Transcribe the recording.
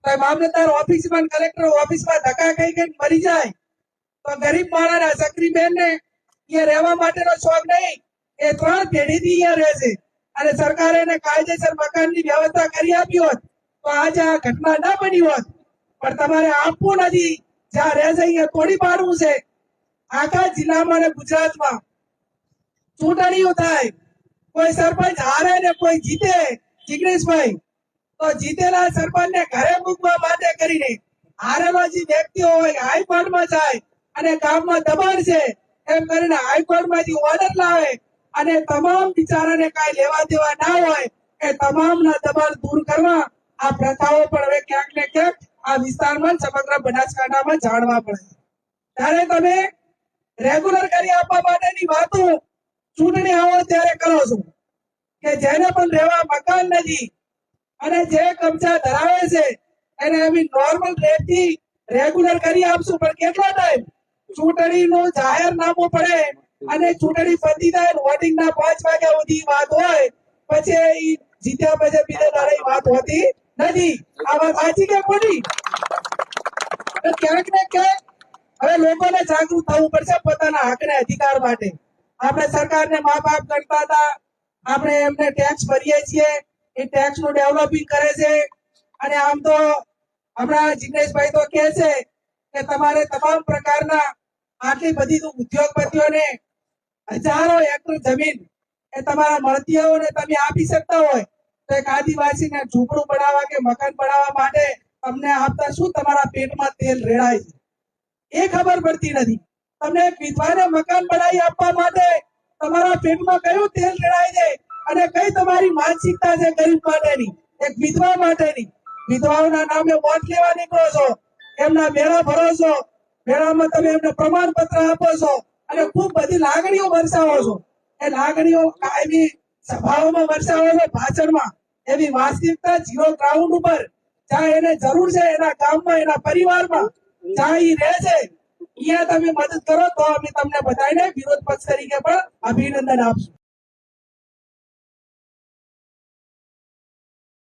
તો મામલતદાર ઓફિસ માં collector office માં ધક્કા ખાઈ ગઈ મરી જાય તો ગરીબ માણસ સક્રીબેન ને અહીંયા રહેવા માટેનો શોખ નહીં, એ 3 પેઢીથી અહીંયા રહે છે અને સરકારે એને કાયદેસર મકાનની વ્યવસ્થા કરી આપી હોત તો આજે આ ઘટના ના બની હોત, પણ તમારે આપવું નથી. જ્યાં રહે છે અહીંયા તોડી પાડવું છે. આખા જિલ્લામાં અને ગુજરાતમાં ચૂંટણીઓ થાય, કોઈ સરપંચ હારે ને કોઈ જીતે, જિગ્નેશભાઈ, તો જીતેલા સરપંચને ઘરે મૂકવા માટે કરીને હારેલો જે વ્યક્તિઓ હોય હાઈકોર્ટમાં જાય અને ગામમાં દબાણ છે એમ કરીને હાઈકોર્ટમાંથી ઓર્ડર લાવે અને તમામ બિચારાને કાંઈ લેવા દેવા ના હોય એ તમામના દબાણ દૂર કરવા આ પ્રથાઓ પણ હવે ક્યાંક ને ક્યાંક આ વિસ્તારમાં સમગ્ર બનાસકાંઠામાં જાણવા પડે. ત્યારે તમે રેગ્યુલર કરી આપવા માટેની વાતો ચૂંટણી આવો ત્યારે કરો છો કે જેને પણ રહેવા મકાન નથી અને જે કબજા ધરાવે છે એને અમે નોર્મલ રેટથી રેગ્યુલર કરી આપશું, પણ કેટલો ટાઈમ? ચૂંટણીનું જાહેરનામું પડે અને ચૂંટણી પતી જાય, વોટિંગ ના 5 વાગ્યા સુધી વાત હોય, પછી જીત્યા પછી બીજે દાડે વાત હોતી નથી. આ વાત સાચી કે ખોટી? ક્યાંક ને ક્યાંક હવે લોકોને જાગૃત થવું પડશે પોતાના હકને અધિકાર માટે. આપણે સરકારને મા બાપ કરતા હતા, આપણે એમને ટેક્સ ભરીએ છીએ, એ ટેક્સ નું ડેવલપિંગ કરે છે અને આમ તો હમણાં જિગ્નેશભાઈ તો કહે છે કે તમારે તમામ પ્રકારના આટલી બધી ઉદ્યોગપતિઓને હજારો હેક્ટર જમીન એ તમારા મળતીઓને તમે આપી શકતા હોય તો એક આદિવાસીને ઝૂંપડું બનાવવા કે મકાન બનાવવા માટે તમને આપતા શું તમારા પેટમાં તેલ રેડાય છે એ ખબર પડતી નથી. તમને એક વિધવાને મકાન બનાવી આપવા માટે તમારા પેટમાં કયું તેલ રેડાય છે અને કઈ તમારી માનસિકતા છે ગરીબ માટેની, એક વિધવા માટેની. વિધવાઓના નામે વોટ લેવા નીકળો છો, એમના મેળા ભરો છો, મેળામાં તમે એમને પ્રમાણપત્ર આપો છો અને ખૂબ બધી લાગણીઓ વરસાવો છો. એ લાગણીઓ કાયમી સભાઓમાં વરસાવો છો ભાષણમાં, એવી વાસ્તવિકતા ઝીરો ગ્રાઉન્ડ ઉપર જ્યાં એને જરૂર છે એના ગામમાં એના પરિવારમાં જ્યાં ઈ રહે છે અહીંયા તમે મદદ કરો તો અમે તમને બધાને વિરોધ પક્ષ તરીકે પણ અભિનંદન આપશું.